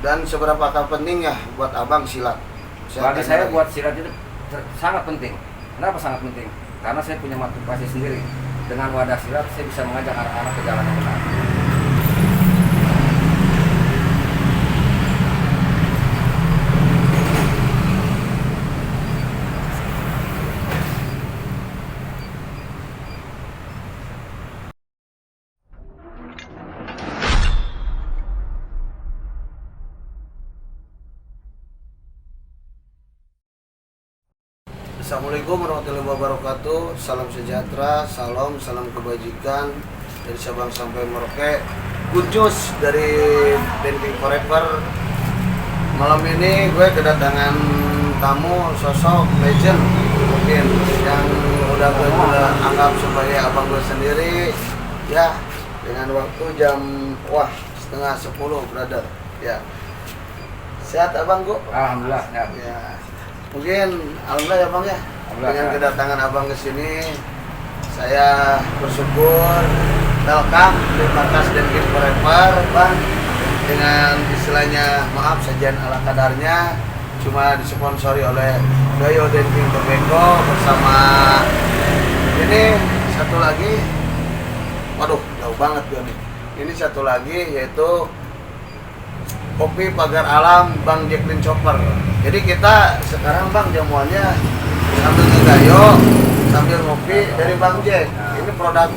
Dan seberapakah penting ya buat abang silat? Bagi saya buat silat itu sangat penting. Kenapa sangat penting? Karena saya punya motivasi sendiri. Dengan wadah silat saya bisa mengajak anak-anak ke jalan yang benar. Assalamualaikum warahmatullahi wabarakatuh. Salam sejahtera, salam kebajikan dari Sabang sampai Merauke. Khusus dari Denking Forever. Malam ini gue kedatangan tamu sosok legend mungkin yang udah gue anggap sebagai abang gue sendiri ya, dengan waktu jam 9:30 brother ya. Sehat abang gue? Alhamdulillah ya. Mungkin alhamdulillah ya bang ya, dengan kedatangan abang ke sini saya bersyukur. Welcome di markas Denking Forever bang, dengan istilahnya maaf sajian ala kadarnya, cuma disponsori oleh Gayo Denking Tobacco bersama ini satu lagi, waduh jauh banget gue nih, ini satu lagi yaitu Kopi Pagar Alam Bang Jacqueline Chopper. Jadi kita sekarang bang jamuannya sambil ngegayo, sambil ngopi dari Bang Jack. Ini produk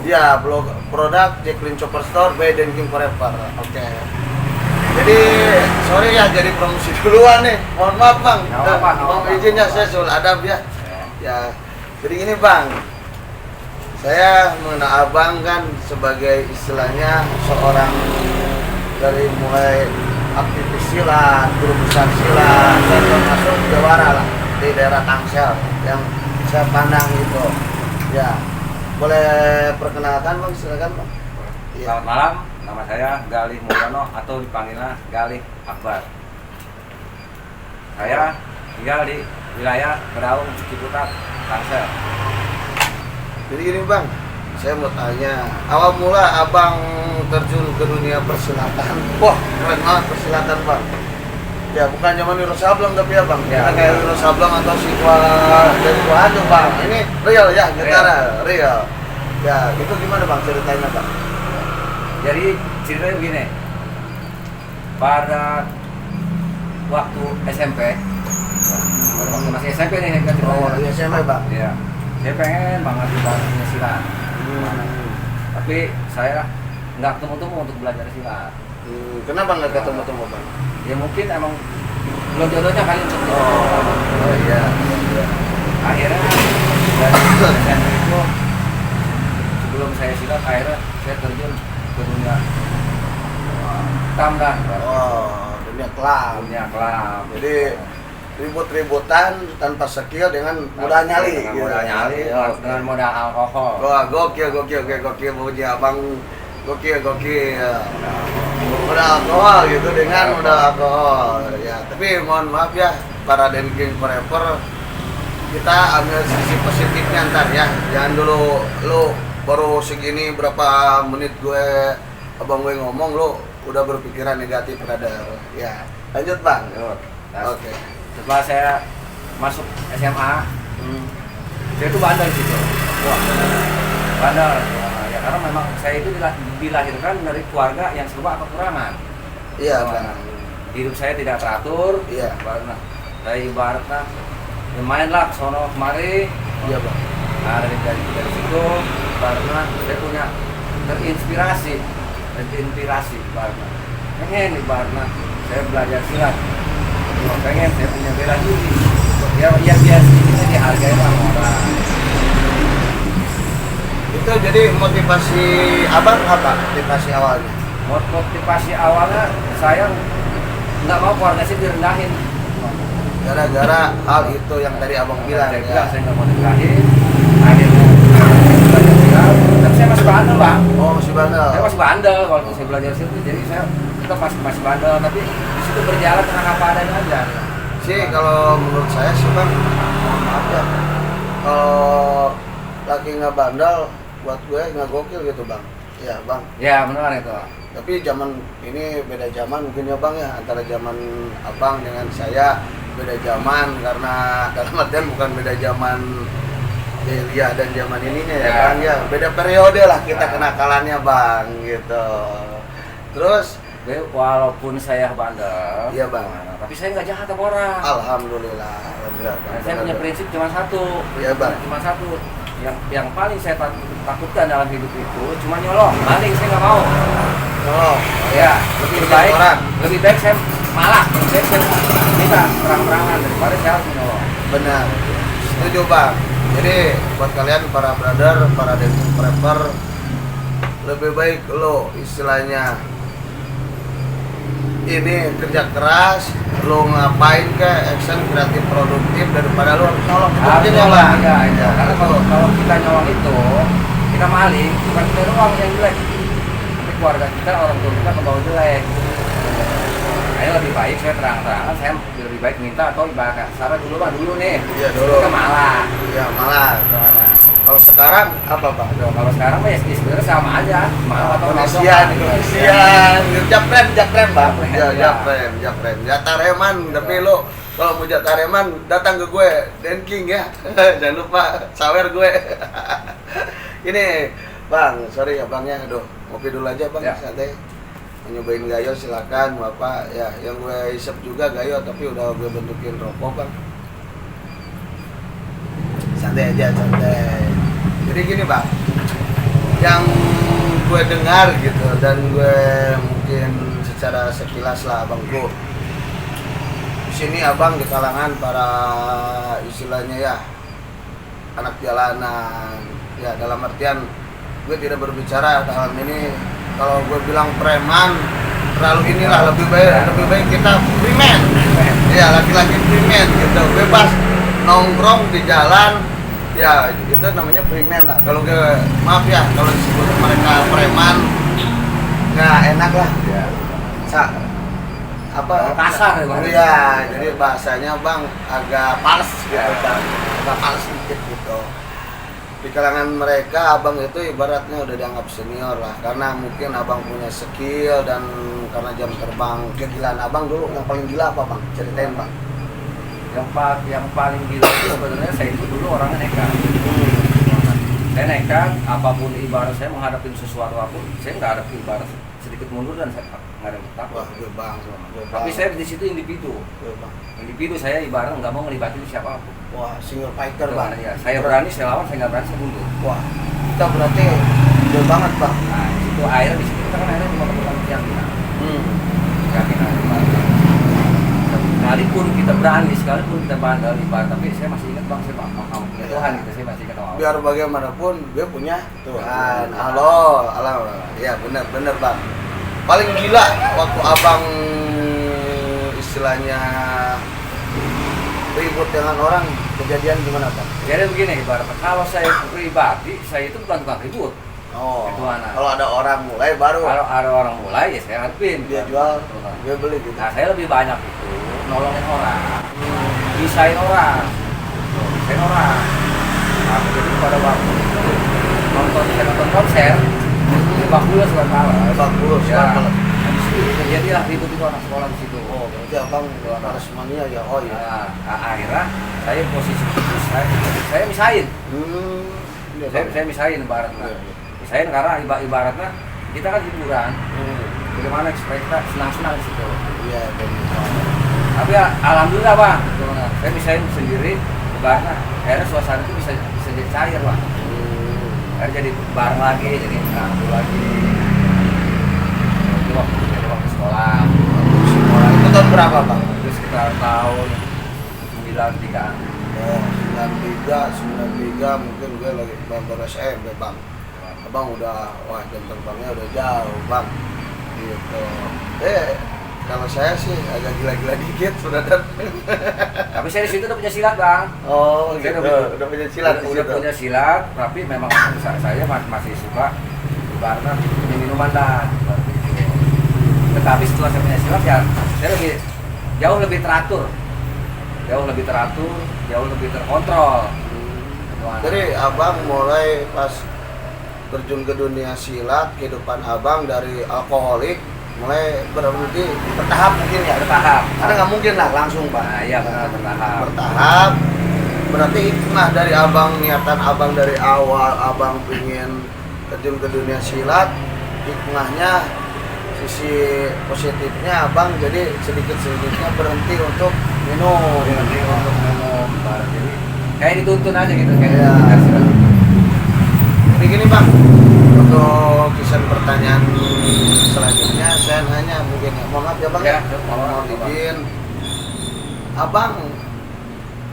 ya, produk Jacqueline Chopper Store by Denking Forever. Oke. Jadi sorry ya, jadi promosi duluan nih. Mohon maaf bang. Mohon izinnya saya sul adab ya. Ya. Jadi ini bang, saya mengenal abang kan sebagai istilahnya seorang dari mulai aktivis silat, guru besar silat, dan termasuk jawara lah di daerah Tangsel yang saya pandang itu. Ya, boleh perkenalkan bang, silakan bang. Selamat malam, nama saya Galih Mulyono atau dipanggilnya Galih Akbar. Saya tinggal di wilayah Beraung, Ciputat, Tangsel. Jadi gini bang, saya mau tanya, awal mula abang terjun ke dunia persilatan. Wah, keren banget persilatan bang. Ya bukan zaman Wiro Sableng tapi ya bang. Ya, kayak Wiro Sableng atau Siswa dari Tuhan bang. Ini real ya, gitara real. Ya, itu gimana bang ceritanya bang? Jadi ceritanya begini. Pada waktu SMP, pada waktu masih SMP nih kan ceritanya. Oh, iya SMP bang. Iya. Saya pengen banget belajar silat. Tapi saya nggak ketemu-temu untuk belajar silat. Kenapa nggak ketemu-temu bang? Ya mungkin emang belum jodohnya kali untuk oh iya. Akhirnya dari SMP itu, sebelum saya silat, akhirnya saya terjun ke dunia tambah. Dunia kelam. Jadi ribut-ributan tanpa skill dengan modal nyali. Dengan modal alkohol. Wah, gokil puji abang, gokil. Modal alkohol gitu dengan modal alkohol. Ya, tapi mohon maaf ya para Denking Forever, kita ambil sisi positifnya ntar ya. Jangan dulu lu baru segini berapa menit abang gue ngomong lu udah berpikiran negatif brother. Ya, lanjut bang. Oke. Setelah saya masuk SMA, saya itu bandel di situ. Wah, bandel. Ya karena memang saya itu dilahirkan dari keluarga yang serba kekurangan. Iya, bang. Hidup saya tidak teratur. Iya. Karena saya ibaratnya mainlah sono kemari. Iya, bang. Nah dari situ, karena saya punya terinspirasi, ibaratnya. Pengen ibaratnya saya belajar silat. Pengen saya punya bela diri ya biasa ini dihargai sama orang. Itu jadi motivasi abang apa? Motivasi awalnya? Motivasi awalnya saya nggak mau keluarga saya direndahin gara-gara hal itu yang tadi abang bilang ya. Saya nggak mau direndahin, akhirnya belajar silat. Tapi saya masih bandel bang. Oh masih bandel? Saya masih bandel kalau saya belajar silat, jadi saya tetap masih bandel, tapi di situ berjalan dengan apa adanya aja. Sih kalau menurut saya sih bang, maaf ya, kalau lagi nggak bandel buat gue nggak gokil gitu bang. Iya bang. Ya benar itu. Tapi zaman ini beda zaman mungkin ya bang ya, antara zaman abang dengan saya beda zaman, karena dalam artian bukan beda zaman jahiliyah dan zaman ininya ya bang ya, beda periode lah kita kenakalannya bang gitu. Terus walaupun saya bandel, iya bang, tapi saya nggak jahat sama orang. alhamdulillah, alhamdulillah bang. Saya punya prinsip cuma satu, Iya, Bang. cuma satu. Yang paling saya takutkan dalam hidup itu cuma nyolong, maling saya nggak mau. Oh Ya, lebih Kerja baik, orang. lebih baik saya malah, saya minta terang-terangan daripada saya harus menolong. benar, setuju bang. Jadi buat kalian para brother, para dating prepper, lebih baik lo istilahnya ini kerja keras, lo ngapain ke action kreatif produktif daripada lo harus nolong. Itu penting ya bang. Ya. Karena kalau kita nyolong itu, kita maling, bukan kita doang yang jelek, tapi keluarga kita, orang tua kita kebawa jelek. Saya lebih baik saya terang-terangan, saya lebih baik minta atau ibarat saran dulu bang, dulu nih. Iya, dulu. Kita malah. Ya malah. Gimana? Kalau sekarang apa bang? Kalau sekarang mah ya sebenarnya sama aja, malah atau Kondisian, japren bang, Ya. japren, jatareman. Tapi lo kalau mau jatareman datang ke gue, Denking ya, jangan lupa sawer gue. Ini bang, sorry ya bangnya, aduh ngopi dulu aja bang, Ya. santai. Mau nyobain gayo silakan, bapak ya. Yang gue isep juga gayo, tapi udah gue bentukin rokok bang. Santai aja, santai. Jadi gini bang, yang gue dengar gitu dan gue mungkin secara sekilas lah abang gue di sini abang di kalangan para istilahnya ya anak jalanan ya, dalam artian gue tidak berbicara dalam ini kalau gue bilang preman terlalu inilah, lebih baik kita preman ya, laki-laki preman gitu, bebas nongkrong di jalan ya, itu namanya preman lah. Kalau maaf ya kalau disebut mereka preman nggak enak lah Ya. kasar ya, jadi bahasanya bang agak pals gitu bang, agak pals sedikit gitu. Di kalangan mereka abang itu ibaratnya udah dianggap senior lah, karena mungkin abang punya skill dan karena jam terbang. Kegilaan abang dulu yang paling gila apa bang? Ceritain bang. Yang paling gila itu sebenarnya saya itu dulu orangnya nekat. Saya nekat, apapun ibarat saya menghadapi sesuatu apapun, saya nggak ada ibarat sedikit mundur dan saya nggak ada takut. Wah, gue bang. Tapi saya di situ individu. Individu saya ibarat nggak mau ngelibatin siapapun. Wah, single fighter bang. Ya, saya berani, saya lawan, saya nggak berani, saya mundur. Wah, kita berarti gede banget bang. Nah, di situ akhirnya di situ kita kan akhirnya cuma ketemu keyakinan. Keyakinan. Sekalipun kita berani, sekalipun kita bandel, ibarat, tapi saya masih ingat bang, saya paham Tuhan gitu, saya masih ingat sama Allah. Biar bagaimanapun gue punya Tuhan. Halo, alam. Ya benar bang. Paling gila waktu abang istilahnya ribut dengan orang, kejadian gimana bang? Jadi begini ibarat, kalau saya pribadi, saya itu bukan tukang ribut. Oh, Itu anak. kalau ada orang mulai baru Kalau ada orang mulai, ya saya hadapin. dia jual, gue beli gitu. Nah, saya lebih banyak itu nolongin orang, bisain orang, Nah, jadi pada waktu itu saya nonton konser, itu bagus suka kalah. Bagus, Ya. bagus. Habis itu terjadilah ribut itu anak sekolah di situ. Oh, berarti abang harus mania ya. Oh iya. Nah, akhirnya saya posisi itu saya misahin. Iya, Saya bang. misahin ibaratnya. Iya, iya. Misahin karena ibaratnya kita kan hiburan. Hmm. Bagaimana supaya kita senang-senang di situ. Iya, benar. Tapi ya, alhamdulillah bang, saya misahin sendiri. Ibaratnya akhirnya suasana itu bisa jadi cair lah. Akhirnya jadi bareng lagi, jadi ngaku lagi. Itu waktu sekolah. Sekolah itu tahun berapa bang? Itu sekitar tahun 93. Oh, 93 mungkin gue lagi belajar SMP bang. Abang udah, wah jam terbangnya udah jauh bang. Gitu. Kalau saya sih agak gila-gila dikit saudara. Tapi saya di situ udah punya silat bang. Oh, Saya gitu. Udah punya silat di Udah situ. punya silat, tapi memang saya masih suka ibaratnya punya minuman dah. Tetapi setelah saya punya silat ya, saya jauh lebih teratur, jauh lebih terkontrol. Jadi abang mulai pas terjun ke dunia silat, kehidupan abang dari alkoholik mulai berhenti bertahap mungkin ya. Bertahap. Karena nggak mungkin lah langsung Pak. Nah, iya benar bertahap. Bertahap. Berarti hikmah dari abang, niatan abang dari awal abang ingin terjun ke dunia silat, hikmahnya sisi positifnya abang jadi sedikit-sedikitnya berhenti untuk minum. Berhenti untuk minum. Jadi kayak dituntun aja gitu kayak Iya. dikasih lagi. Jadi gini Bang, untuk kisah pertanyaan selanjutnya saya nanya mungkin ya, mohon maaf ya Bang, Ya, mohon izin. Abang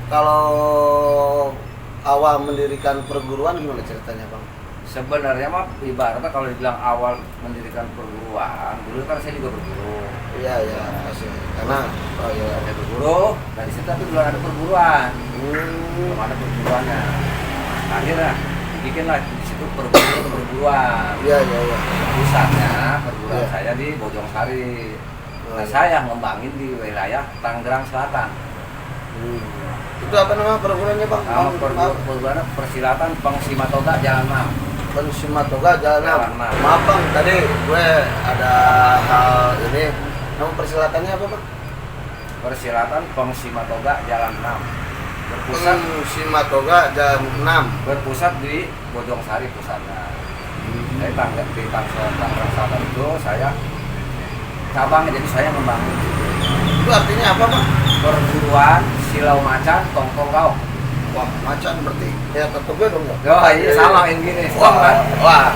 kalau awal mendirikan perguruan gimana ceritanya Bang? Sebenarnya mah ibaratnya kalau dibilang awal mendirikan perguruan, dulu kan saya juga berguru. Iya ya, pasti. Karena oh iya. Saya berguru, dari situ tapi belum ada perguruan. Hmm, Belum ada perguruannya. Akhirnya bikinlah di situ perguruan. iya iya iya. Pusatnya perguruan Iya. saya di Bojongsari. Oh, Nah, iya. saya ngembangin di wilayah Tangerang Selatan. Itu apa nama perguruannya Bang? Nama Maaf. perguruan persilatan Pengsimatoga Jalan 6. Pensimatoga Jalan Jalan 6. enam. Maaf Bang, tadi gue ada hal ini. Nama persilatannya apa Bang? Persilatan Pengsimatoga Jalan 6. Berpusat Pensimatoga Jalan 6. berpusat di Bojongsari pusatnya. Saya di Tangerang Selatan itu saya cabangnya, jadi saya membangun Itu artinya apa Bang? perguruan Silau Macan Tongkong Kau. Wah, macan berarti ya tetep gue dong ya. Oh iya sama yang gini, Wah, kan? wah.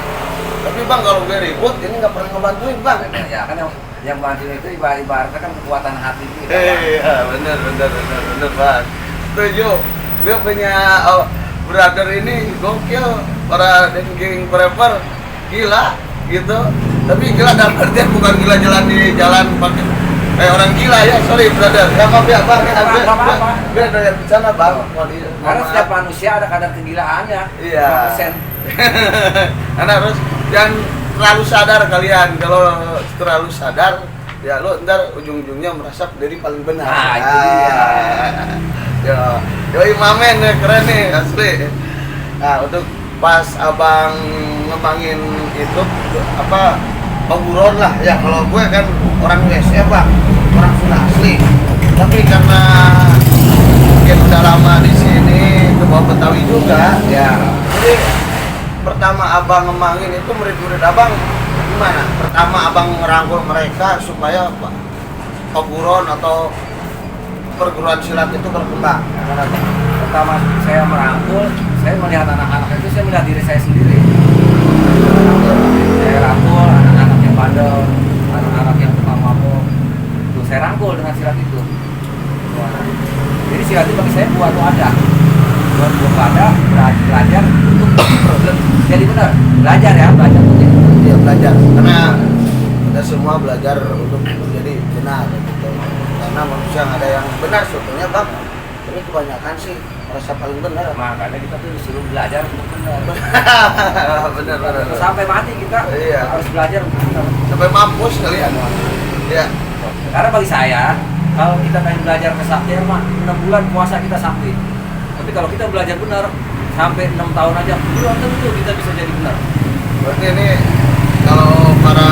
Tapi Bang kalau gue ribut ini nggak pernah ngebantuin Bang. Ya kan yang bantuin itu ibaratnya kan kekuatan hati kita. Iya, bener Bang. Setuju. Gue punya brother ini gokil, para dengking prepper gila gitu. Tapi gila dalam artian bukan gila jalan di jalan pakai kayak orang gila ya, sorry brother. Ya maaf ya Bang, ya, Apa-apa. gue ada yang bicara Bang. Karena setiap manusia ada kadar kegilaannya. Iya. 5%. Karena harus jangan terlalu sadar kalian. Kalau terlalu sadar, ya lo ntar ujung-ujungnya merasa diri paling benar. Nah, itu dia. Ya, yoi mamen ya, keren nih asli. Nah, untuk pas abang ngembangin itu apa perguruan lah ya. Kalau gue kan orang USA Bang, orang Sunda asli. Tapi karena mungkin udah lama di sini, ke bawah Betawi juga, Ya. jadi pertama abang ngembangin itu murid-murid abang gimana? Pertama abang ngerangkul mereka supaya perguruan atau perguruan silat itu berkembang. Karena pertama saya merangkul, saya melihat anak-anak itu, saya melihat diri saya sendiri. Saya rangkul anak-anak yang bandel, anak-anak yang tukang mabuk. Tuh saya rangkul dengan silat itu. Jadi silat itu bagi saya buat ada. Buat ada belajar untuk jadi benar. Belajar ya, belajar untuk jadi benar. Iya belajar, karena kita semua belajar untuk menjadi benar gitu. Karena manusia nggak ada yang benar sebetulnya Bang. Tapi kebanyakan sih merasa paling benar. Makanya kita tuh disuruh belajar untuk benar. benar. Sampai mati kita Iya. harus belajar untuk benar. Sampai mampus kalian. Iya. Karena bagi saya, kalau kita pengen belajar kesaktian mah 6 bulan puasa kita sakti. Tapi kalau kita belajar benar sampai 6 tahun aja belum tentu kita bisa jadi benar. Berarti ini kalau para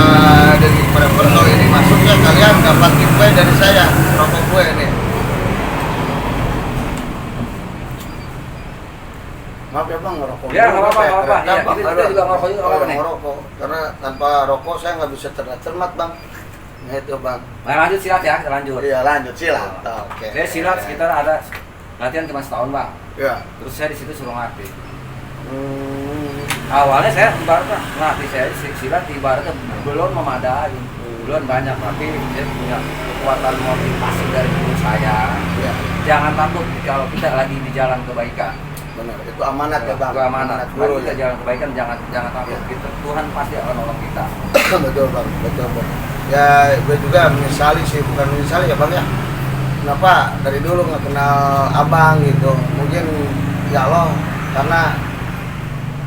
dari prepper kalau ini masuknya kalian dapat giveaway dari saya, rokok gue ini. Maaf ya Bang, ngerokok. Ya, nggak apa-apa, Kayak nggak apa-apa. kereta, Ya, Bang. kita juga ngerokok juga, nggak apa-apa nih. Ngerokok. Karena tanpa rokok saya nggak bisa cermat Bang. Nah itu Bang. Nah, lanjut silat ya, kita lanjut. Iya lanjut silat. Oke. Saya silat sekitar ada latihan cuma setahun bang. Ya. Terus saya di situ suruh ngelatih. Hmm. Awalnya saya ibaratnya ngelatih saya silat ibaratnya belum memadai, belum banyak, tapi saya punya kekuatan motivasi dari guru saya. Ya. Jangan takut kalau kita lagi di jalan kebaikan. Benar. Itu amanat ya Bang. Itu amanat. guru Kalau kita ya. jalan kebaikan jangan takut. Ya. Kita, Tuhan pasti akan nolong kita. Betul Bang, betul Bang. Ya gue juga menyesali sih, bukan menyesali ya Bang ya. Kenapa dari dulu nggak kenal abang gitu? Mungkin ya Allah karena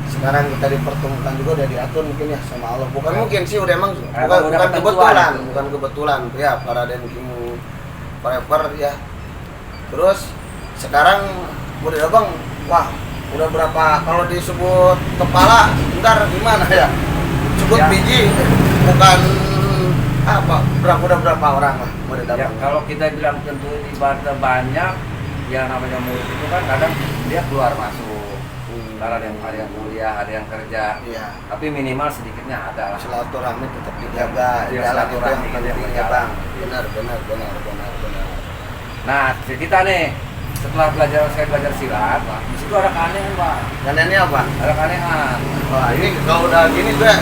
sekarang kita dipertemukan juga udah diatur mungkin ya sama Allah. Bukan mungkin sih udah emang bukan kebetulan, bukan kebetulan ya para denking prepper ya. Terus sekarang murid abang, wah Udah berapa, kalau disebut kepala, ntar gimana ya? Sebut Ya. biji, bukan apa, udah berapa orang lah mau Ya, didapat? kalau kita bilang tentu ibaratnya banyak, ya namanya murid itu kan kadang dia keluar masuk. Kalau ada yang kuliah, ada yang kerja, Iya. tapi minimal sedikitnya ada lah. Silaturahmi tetap dijaga, Iya, jalan itu yang silaturahmi penting kita ya jaga. bang. Benar. Nah, kita nih setelah saya belajar silat, Pak, di situ ada keanehan, Pak. Dan ini apa? Ada keanehan. Wah ini kalau udah gini gue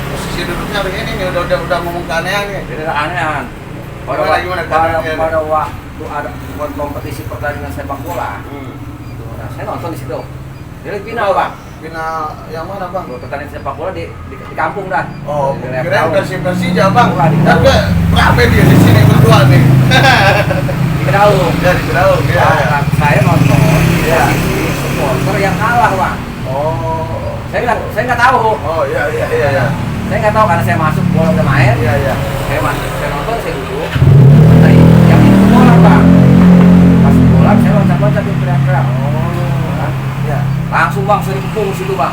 posisi duduknya begini nih, udah ngomong keanehan nih. Jadi ada keanehan. Gimana keanehannya? Pada waktu ada buat kompetisi pertandingan sepak bola, nah, saya nonton di situ. Jadi final, Pak. Final yang mana bang? Buat pertandingan sepak bola di kampung dah. Oh, Di kira Reptaun. Persija bang. Bukan, di Dan gue rame dia di sini berdua nih. Di Kedaung. Ya di Kedaung, ya. Nah, saya nonton di Iya. posisi supporter yang kalah, Pak. Oh. Saya nggak tahu. Oh iya. Saya nggak tahu karena saya masuk bola udah main. Iya. Saya nonton, saya duduk. Nah, yang itu bola, Pak. Pas bola saya loncat-loncat di teriak-teriak. Kan? Iya. Langsung bang, saya dikepung situ bang.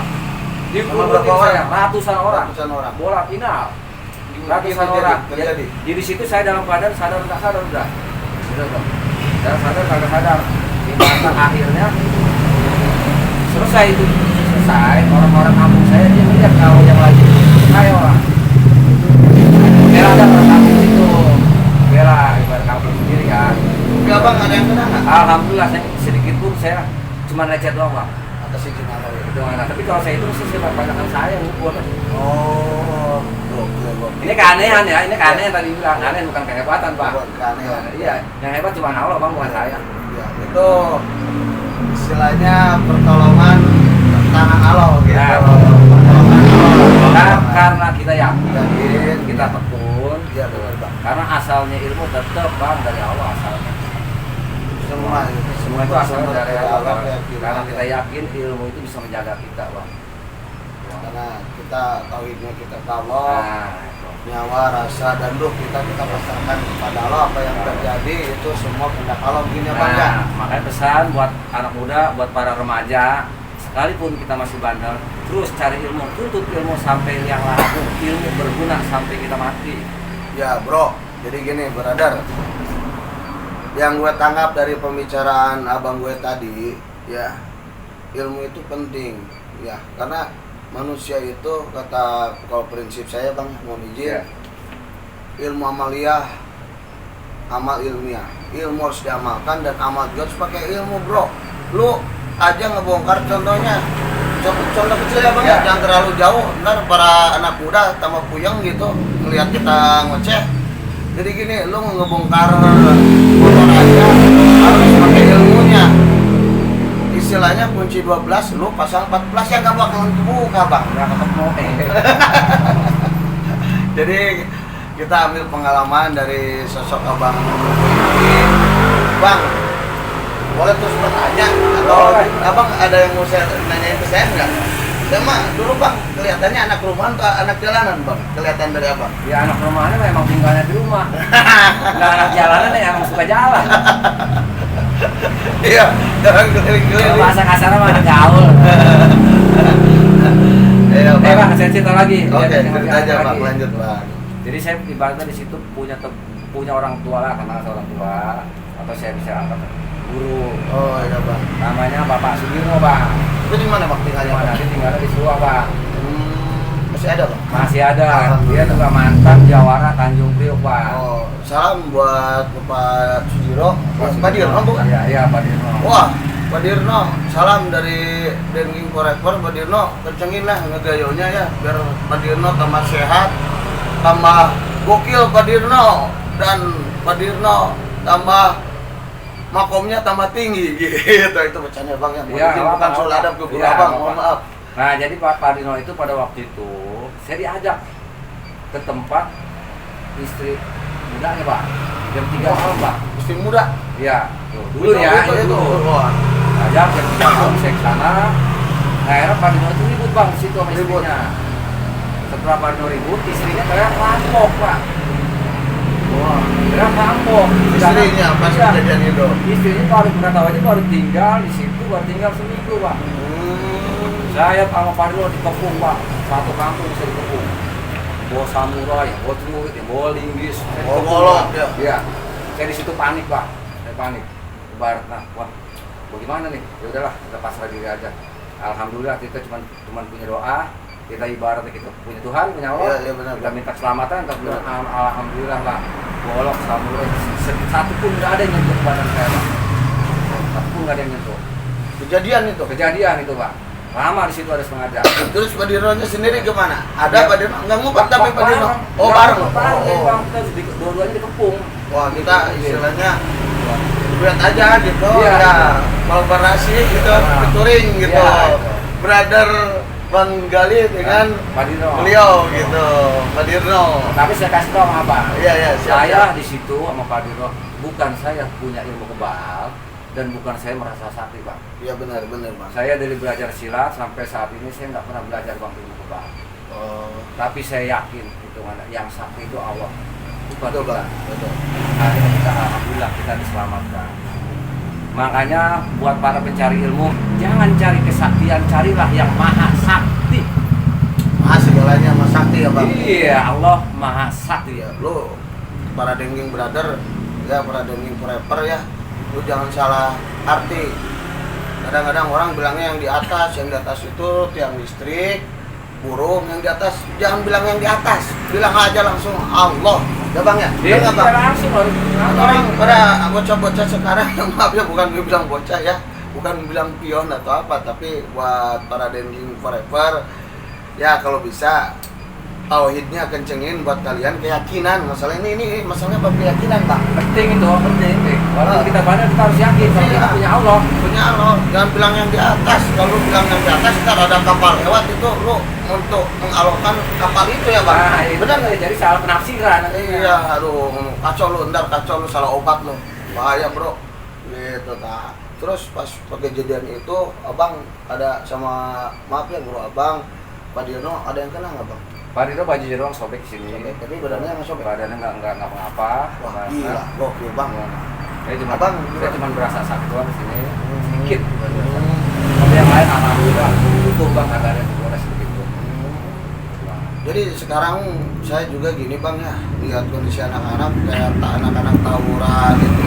Sama berapa orang? Ratusan orang. Ratusan orang. Bola final. Ratusan Terjadi, orang. terjadi. Jadi situ saya dalam keadaan sadar nggak sadar udah. Sudah bang. Sadar kagak sadar. Di masa akhirnya selesai itu. Selesai. Orang-orang kampung saya dia melihat kalau yang lagi saya orang. Bela ada orang kampung situ. Bela ibarat kampung sendiri kan. Enggak bang, ada yang kena nggak? Alhamdulillah saya sedikit pun saya cuma lecet doang bang. Atas izin Allah ya. Itu mana? Tapi kalau saya itu mesti saya kebanyakan saya yang ngukur. Oh. Ini keanehan ya, ini keanehan tadi bilang keanehan bukan kehebatan pak. Bukan keanehan. Iya, yang hebat cuma Allah bang bukan saya. Ya, itu istilahnya pertolongan tangan Allah gitu. Ya. Pertolongan Allah. Karena kita yakin, Yakin. kita tekun. Iya benar bang. Karena asalnya ilmu tetap bang dari Allah asalnya. Semua itu asalnya dari Allah. Karena kita yakin ilmu itu bisa menjaga kita bang. Karena kita tauhidnya kita ke Allah, Nah, itu. nyawa, rasa dan ruh kita pasrahkan kepada Allah. Apa yang terjadi itu semua kehendak Allah begini ya bang ya. Nah, makanya pesan buat anak muda, buat para remaja, sekalipun kita masih bandel, terus cari ilmu, tuntut ilmu sampai yang laku, ilmu berguna sampai kita mati. Ya bro, jadi gini brother, yang gue tangkap dari pembicaraan abang gue tadi, ya ilmu itu penting, ya karena manusia itu kata kalau prinsip saya bang, mohon izin, Ya. ilmu amaliyah, amal ilmiah, ilmu harus diamalkan dan amal juga harus pakai ilmu bro. Lu aja ngebongkar contohnya, contoh kecil ya bang, Ya. jangan terlalu jauh, ntar para anak muda tambah puyeng gitu ngelihat kita ngoceh. Jadi gini, lu ngebongkar motor aja harus pakai ilmunya. Istilahnya kunci 12, lu pasang 14 ya gak bakalan kebuka bang. Nggak ketemu. Jadi kita ambil pengalaman dari sosok abang ini. Bang, boleh terus bertanya atau Boleh. abang ada yang mau saya nanyain ke saya nggak? Ya mah dulu bang, kelihatannya anak rumahan atau anak jalanan bang? Kelihatan dari abang. Ya anak rumahnya memang tinggalnya di rumah. Nggak anak jalanan yang emang suka jalan. Iya, jalan Kalau keliling-keliling. bahasa kasarnya mah anak gaul. Iya Bang, saya cerita lagi. Oke, Cerita cerita aja lagi. bang, lanjut bang. Jadi saya ibaratnya di situ punya orang tua lah, kenal seorang tua, atau saya bisa anggap guru. Oh iya bang. Namanya Bapak Sudirno bang. Itu di mana bang tinggalnya? Mana Bang? dia tinggalnya di Suwa bang. Masih ada bang? Masih ada. Dia Alhamdulillah. juga mantan Jawara Tanjung Priok bang. Oh, salam buat Bapak Sudiro. Pak Dirno bukan? Iya, iya Pak Dirno. Wah, Pak Dirno, salam dari Denging Korektor. Pak Dirno, kencengin lah ngegayonya ya, biar Pak Dirno tambah sehat, tambah gokil Pak Dirno, dan Pak Dirno tambah makomnya tambah tinggi gitu. Itu bercanda bang ya. Iya, Bukan apa-apa. soal adab ke guru Iya, abang, apa-apa. mohon maaf. Nah, jadi Pak Dirno itu pada waktu itu saya diajak ke tempat istri mudanya Pak. Jam 3 malam Pak. Istri muda. Iya, tuh, dulu ya, itu. itu. Wah. Ajak jam 3 malam saya ke sana. Nah, akhirnya Pak Dirno itu ribut Bang di situ sama Ribut. istrinya. Setelah Pak Dirno ribut, istrinya kayak rampok Pak. Wah. Udah kampung. Istrinya pas Iya. kejadian itu. Istrinya baru pernah tahu aja baru tinggal di situ, baru tinggal seminggu Pak. Saya sama Pak Rino dikepung Pak, satu kampung bisa dikepung. Bawa samurai, bawa celurit, bawa linggis. Bawa golok, ya. Iya. Saya di situ panik Pak, saya panik. Ibarat, wah, bagaimana nih? Ya udahlah, kita pasrah diri aja. Alhamdulillah kita cuma punya doa, kita ibaratnya kita punya Tuhan, punya Allah. Iya, benar. Kita minta keselamatan, kita bilang alhamdulillah lah. Golok samurai satu pun nggak ada yang nyentuh badan saya Pak. Satu pun nggak ada yang nyentuh. Kejadian itu. Kejadian itu Pak. Lama di situ ada setengah jam. Terus Pak Dirno sendiri gimana? Ada Ya. Pak Dirno? Enggak ngumpet tapi Pak Dirno. Oh, bareng. bareng. Bareng, Oh. Bang. Kita dua-duanya dikepung. Wah, kita istilahnya lihat aja gitu Iya. ya, kolaborasi gitu, Nah. featuring gitu. Iya, itu. Brother Bang Gali dengan Pak Dino. beliau gitu, Pak Dirno. Tapi saya kasih tahu sama Abang. Iya, iya, siap, Saya siap. di situ sama Pak Dino bukan saya punya ilmu kebal dan bukan saya merasa sakti Bang. Iya benar Bang. Saya dari belajar silat sampai saat ini saya nggak pernah belajar Bang ilmu kebal. Oh, Tapi saya yakin itu mana yang sakti itu Allah. Bukan betul kita. Bang, betul. Akhirnya kita alhamdulillah kita diselamatkan. Makanya buat para pencari ilmu jangan cari kesaktian, carilah yang maha sakti. Mas segalanya Mas Sakti ya Bang. Iya, Allah maha sakti. Iya, lu para dengking brother ya, para dengking forever ya, lu jangan salah arti. Kadang-kadang orang bilangnya yang di atas itu tiang listrik, burung. Yang di atas jangan bilang yang di atas, bilang aja langsung Allah ya Bang ya. Iya, Bener nggak, Bang? langsung Orang pada bocah-bocah sekarang maaf ya, bukan gue bilang bocah ya, bukan bilang pion atau apa, tapi buat para dengking forever ya, kalau bisa tauhidnya kencengin buat kalian, keyakinan. Masalah ini masalahnya bab keyakinan Bang. penting itu, penting. Walaupun kita banyak kita harus yakin kalau kita Iya. punya Allah. Punya Allah, jangan bilang yang di atas. Kalau lu bilang yang di atas, ntar ada kapal lewat itu lu untuk mengalokkan kapal itu ya Bang. Nah, itu Benar nggak? jadi salah penafsiran. Iya, aduh, kacau lu, ntar kacau lu, salah obat lu, bahaya bro, gitu tak. Terus pas kejadian itu, abang ada sama, maaf ya bro, abang, Pak Dirno ada yang kena nggak bang? Pak Dino bajunya doang sobek sini. Sobek, tapi badannya nggak sobek. Badannya nggak apa-apa. Wah gila, gokil bang. Saya cuma Abang, saya cuma berasa sakit doang di sini, sedikit. Hmm. Tapi yang lain alhamdulillah utuh Bang, ada yang sedikit. Jadi sekarang saya juga gini bang ya, lihat kondisi anak-anak kayak anak-anak tawuran gitu.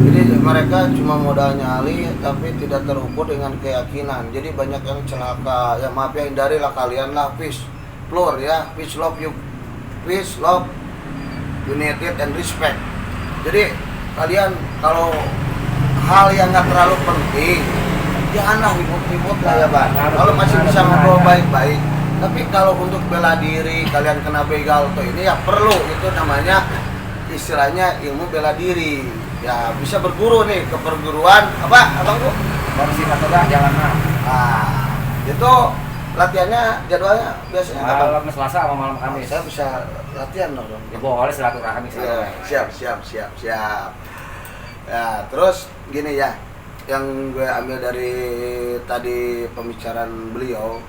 Jadi mereka cuma modal nyali tapi tidak terukur dengan keyakinan. Jadi banyak yang celaka. Ya maaf ya, hindarilah kalian lah, peace, floor ya, peace love you, peace love, united and respect. Jadi kalian kalau hal yang nggak terlalu penting, janganlah ribut-ribut lah ya bang. Kalau masih bisa ngobrol baik-baik. Tapi kalau untuk bela diri, kalian kena begal tuh ini ya perlu, itu namanya istilahnya ilmu bela diri. Ya bisa berguru nih ke perguruan apa abang tuh? Korupsi Katoga jalanan. Nah itu latihannya jadwalnya biasanya kapan? Malam Selasa sama malam Kamis. Saya bisa latihan dong. Ya boleh silaturahmi Ya, siap. Ya terus gini ya, yang gue ambil dari tadi pembicaraan beliau,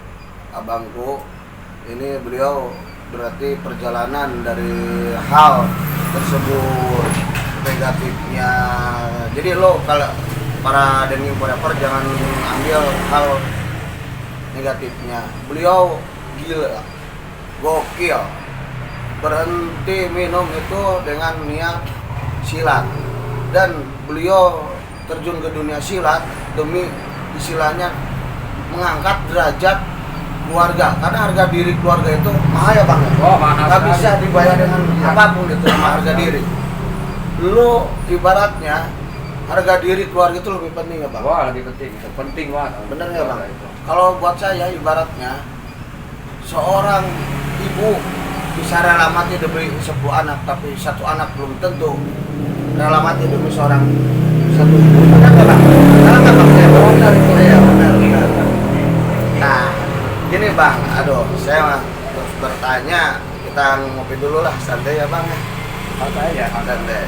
abangku, ini beliau berarti perjalanan dari hal tersebut negatifnya. Jadi lo kalau para dengking forever jangan ambil hal negatifnya. Beliau gila, gokil, berhenti minum itu dengan niat silat, dan beliau terjun ke dunia silat demi istilahnya mengangkat derajat keluarga, karena harga diri keluarga itu mahal ya bang. Oh, mahal nggak sekali. bisa dibayar dengan apapun itu sama harga diri. Lu ibaratnya harga diri keluarga itu lebih penting ya bang. Wah, lebih penting, itu penting banget. Bener nggak bang? Kalau buat saya ibaratnya seorang ibu bisa rela mati demi 10 anak, tapi satu anak belum tentu rela mati demi seorang satu ibu. Benar nggak bang? Benar nggak bang? Benar itu ya, benar. Nah, gini bang, aduh, saya terus bertanya, kita ngopi dulu lah, santai ya bang ya. Santai ya. Santai.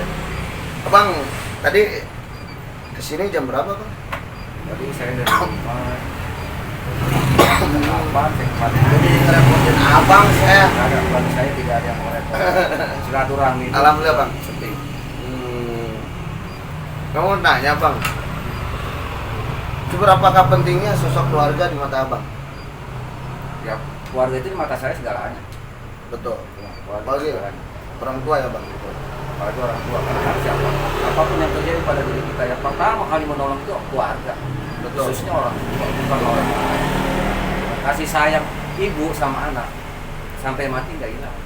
Abang, tadi kesini jam berapa bang? Jadi saya dari rumah Apa, Jadi ngerepotin abang saya. ada bagi saya tidak ada yang mau repot. Silaturahmi itu Alhamdulillah, Bang. penting. Kamu nanya bang, seberapakah pentingnya sosok keluarga di mata abang? Ya, keluarga itu di mata saya segalanya. Betul. Keluarga Apalagi segalanya. orang tua ya bang. Apalagi orang tua, karena siapa? Apapun yang terjadi pada diri kita, yang pertama kali menolong itu keluarga. Betul. Khususnya orang tua, bukan orang lain. Kasih sayang ibu sama anak sampai mati nggak hilang.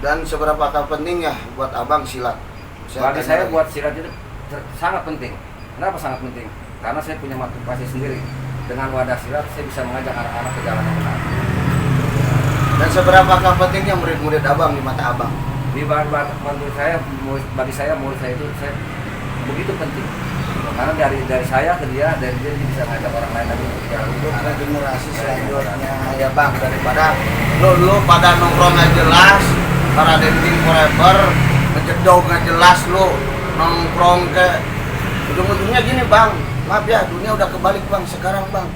Dan seberapakah pentingnya buat abang silat? Bagi tanya saya lagi. buat silat itu sangat penting. Kenapa sangat penting? Karena saya punya motivasi sendiri. Dengan wadah silat saya bisa mengajak anak-anak ke jalan yang benar. Dan seberapakah pentingnya murid-murid abang di mata abang? Bagi saya murid saya itu saya begitu penting. Karena dari saya ke dia, dari dia bisa mengajak orang lain lagi ke jalan Untuk benar. generasi selanjutnya ya bang, daripada lu pada nongkrong nggak jelas, para dating forever, ngejedog nggak jelas lu nongkrong ke ujung-ujungnya gini bang, maaf ya dunia udah kebalik bang sekarang bang.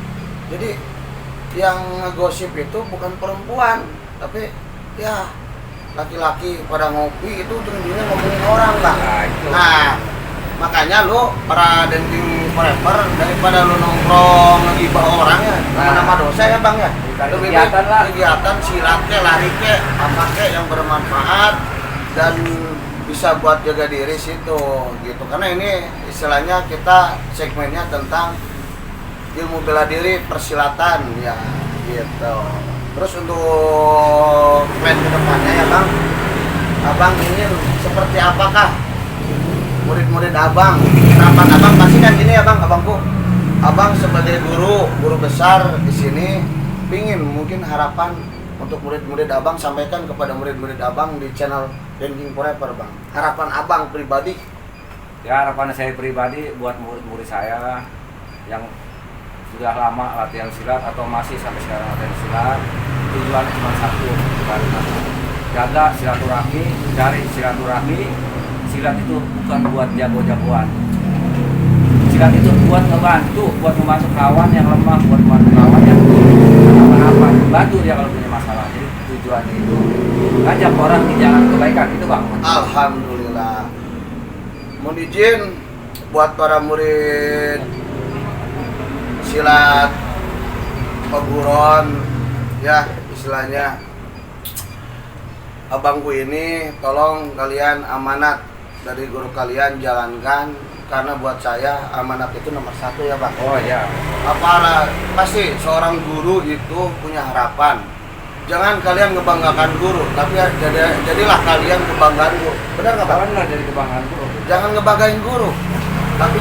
Jadi yang ngegosip itu bukan perempuan, tapi ya laki-laki pada ngopi itu ujung-ujungnya ngomongin orang bang. Nah, itu. Nah, makanya lu para dating forever daripada lu nongkrong ngegibah orang ya, nama dosa ya bang ya. Cari Lebih kegiatan baik lah. kegiatan silat ke, lari ke, apa ke yang bermanfaat dan bisa buat jaga diri situ gitu. Karena ini istilahnya kita segmennya tentang ilmu bela diri persilatan ya gitu. Terus untuk plan kedepannya ya bang, abang ingin seperti apakah murid-murid abang? Harapan abang pasti kan gini ya bang, abangku, abang sebagai guru besar di sini, pingin mungkin harapan untuk murid-murid abang sampaikan kepada murid-murid abang di channel Dancing Forever bang. Harapan abang pribadi? Ya, harapan saya pribadi buat murid-murid saya yang sudah lama latihan silat atau masih sampai sekarang latihan silat, tujuannya cuma satu, karena jaga silaturahmi, cari silaturahmi. Silat itu bukan buat jago-jagoan. Silat itu buat membantu kawan yang lemah, buat membantu kawan yang apa-apa, bantu dia kalau punya masalah. Jadi tujuannya itu ngajak orang di jalan kebaikan itu bang. Alhamdulillah. Mohon izin buat para murid silat peguron ya istilahnya, abangku ini tolong kalian amanat dari guru kalian jalankan, karena buat saya amanat itu nomor satu ya bang. Oh ya. Apalah, pasti seorang guru itu punya harapan. Jangan kalian ngebanggakan guru, tapi jadilah kalian kebanggaan guru. Benar nggak bang? Benar, jadi kebanggaan guru. Jangan ngebanggain guru, tapi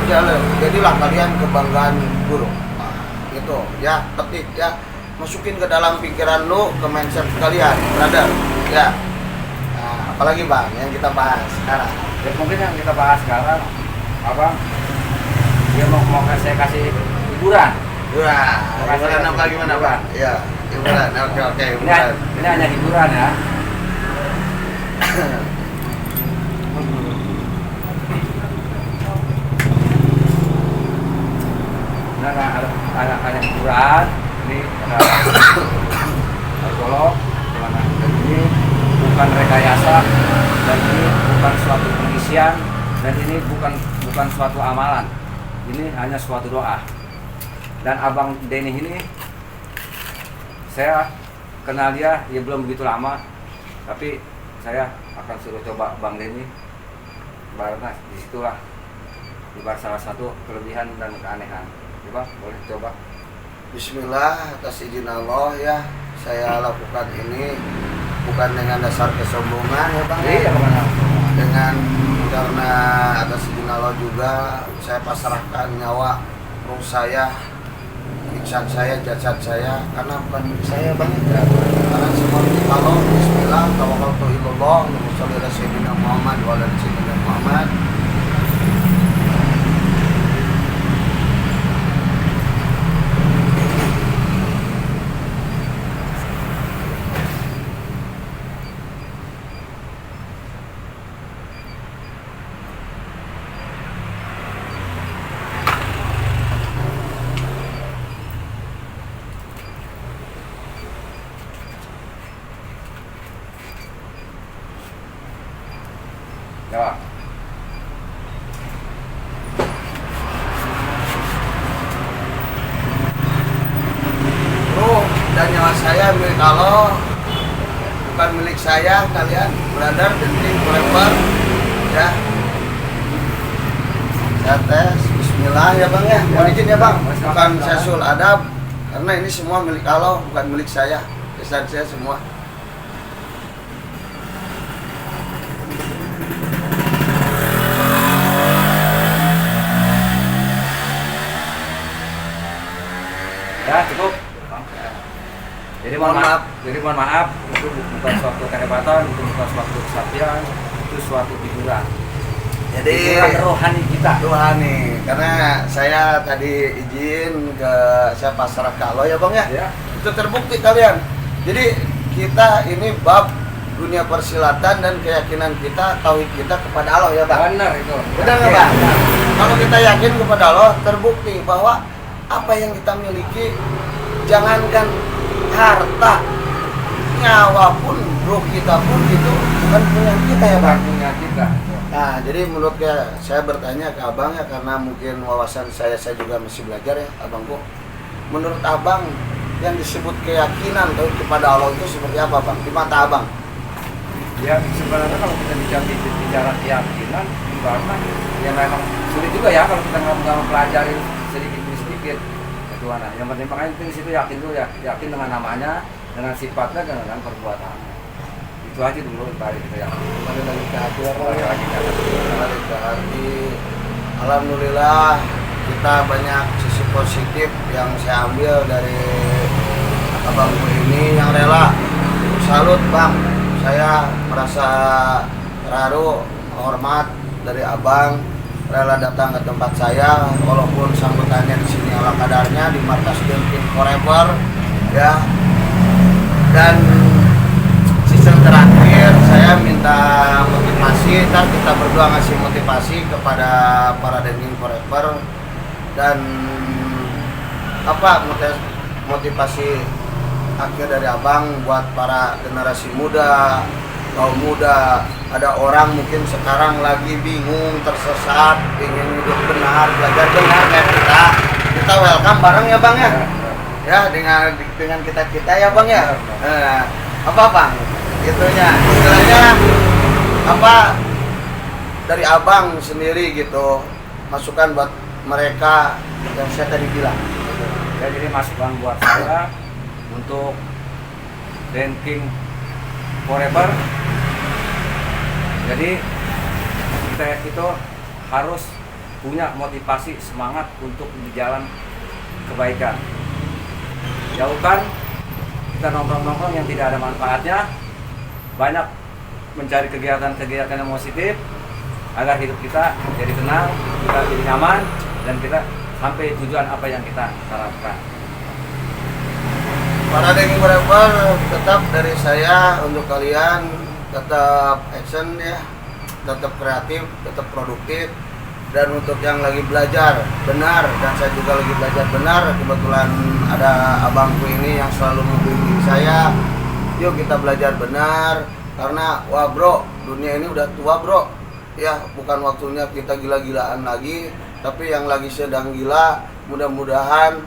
jadilah kalian kebanggaan guru. Nah, itu ya, petik ya, masukin ke dalam pikiran lu, ke mindset kalian, brother. Ya. Nah, apalagi bang yang kita bahas sekarang? Ya mungkin yang kita bahas sekarang apa? Dia mau saya kasih hiburan. Wah, hiburan apa gimana bang? Ya, hiburan. Oke, hiburan. Ini hanya hiburan ya. Nah, ada hiburan. Ini ada golok, dimana ini bukan rekayasa, dan ini bukan suatu pengisian, dan ini bukan suatu amalan. Ini hanya suatu doa. Dan abang Denny ini saya kenal dia ya belum begitu lama, tapi saya akan suruh coba bang Denny Barnas. Disitulah ibarat salah satu kelebihan dan keanehan. Coba boleh coba. Bismillah, atas izin Allah ya, saya lakukan ini bukan dengan dasar kesombongan ya bang. Iya, kemana? Dengan karena atas izin Allah juga saya pasrahkan nyawa, ruh saya, iksan saya, jasad saya, karena bukan milik saya bang. Karena semua milik Allah. Bismillah, tawakkaltu ilallah, sholli ala sayyidina Muhammad wa ala sayyidina Muhammad. Ya. Bro, dan nyawa saya milik Allah, bukan milik saya. Kalian brother Denking Forever, ya. Saya tes, Bismillah ya bang ya. Mohon izin ya bang, bukan saya sul adab, karena ini semua milik Allah, bukan milik saya. Kesan saya semua. Ya cukup. Jadi mohon maaf, itu bukan suatu kehebatan, itu bukan suatu kesaktian, itu suatu hiburan. Jadi Hiburan rohani kita. rohani, karena saya tadi izin ke saya pasrah ke Allah ya bang ya. Ya. Itu terbukti kalian. Jadi kita ini bab dunia persilatan dan keyakinan kita, tauhid kita kepada Allah ya bang. Benar itu. Benar nggak bang? Kalau kita yakin kepada Allah, terbukti bahwa apa yang kita miliki, jangankan harta, nyawa pun, ruh kita pun itu bukan punya kita ya bang. Punya kita. Nah, jadi menurut saya bertanya ke abang ya, karena mungkin wawasan saya juga masih belajar ya abangku. Menurut abang yang disebut keyakinan kepada Allah itu seperti apa bang? Di mata abang? Ya sebenarnya kalau kita bicara keyakinan, karena ya memang sulit juga ya kalau kita nggak mempelajari sedikit demi sedikit. Itu mana? Yang penting makanya di situ yakin dulu ya, yakin dengan namanya, dengan sifatnya, dengan perbuatannya. Itu aja dulu tadi kita yakin. Kembali lagi ke hati ya bang. Kembali lagi ke hati. Kembali ke hati. Alhamdulillah kita banyak sisi positif yang saya ambil dari abangku ini yang rela. Salut bang. Saya merasa terharu, hormat dari abang rela datang ke tempat saya, walaupun sambutannya di sini ala kadarnya di markas Denking Forever, ya. Dan season terakhir saya minta motivasi, ntar kita berdua ngasih motivasi kepada para Denking Forever dan apa motivasi akhir dari abang buat para generasi muda, kaum muda. Ada orang mungkin sekarang lagi bingung, tersesat, ingin hidup benar, belajar benar kayak kita welcome bareng ya bang ya. Ya dengan kita ya bang ya. Apa bang itunya istilahnya apa dari abang sendiri gitu, masukan buat mereka yang saya tadi bilang. Ya, jadi masukan buat saya untuk Denking Forever. Jadi kita itu harus punya motivasi, semangat untuk di jalan kebaikan. Jauhkan kita nongkrong-nongkrong yang tidak ada manfaatnya. Banyak mencari kegiatan-kegiatan yang positif agar hidup kita jadi tenang, kita jadi nyaman, dan kita sampai tujuan apa yang kita harapkan. Para Denking Forever, tetap dari saya untuk kalian tetap action ya, tetap kreatif, tetap produktif. Dan untuk yang lagi belajar benar, dan saya juga lagi belajar benar, kebetulan ada abangku ini yang selalu membimbing saya, yuk kita belajar benar. Karena wah bro, dunia ini udah tua bro, ya bukan waktunya kita gila-gilaan lagi, tapi yang lagi sedang gila, mudah-mudahan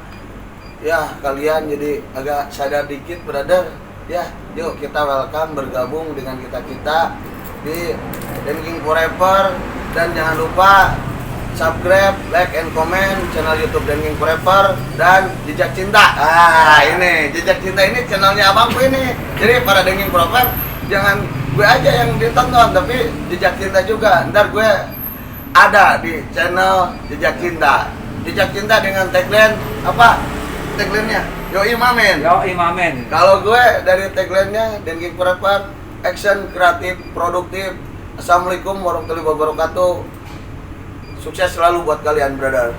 ya kalian jadi agak sadar dikit brother ya. Yuk kita welcome bergabung dengan kita di Denking Forever, dan jangan lupa subscribe, like, and comment channel YouTube Denking Forever dan Jejak Cinta. Ini Jejak Cinta ini channelnya abangku ini. Jadi para Denking Forever jangan gue aja yang ditonton, tapi Jejak Cinta juga. Ntar gue ada di channel Jejak Cinta. Jejak Cinta dengan tagline apa? Tagline-nya Yoi Mamen. Yoi Mamen. Kalau gue dari tagline-nya Denking Forever, action, kreatif, produktif. Assalamualaikum warahmatullahi wabarakatuh. Sukses selalu buat kalian brother.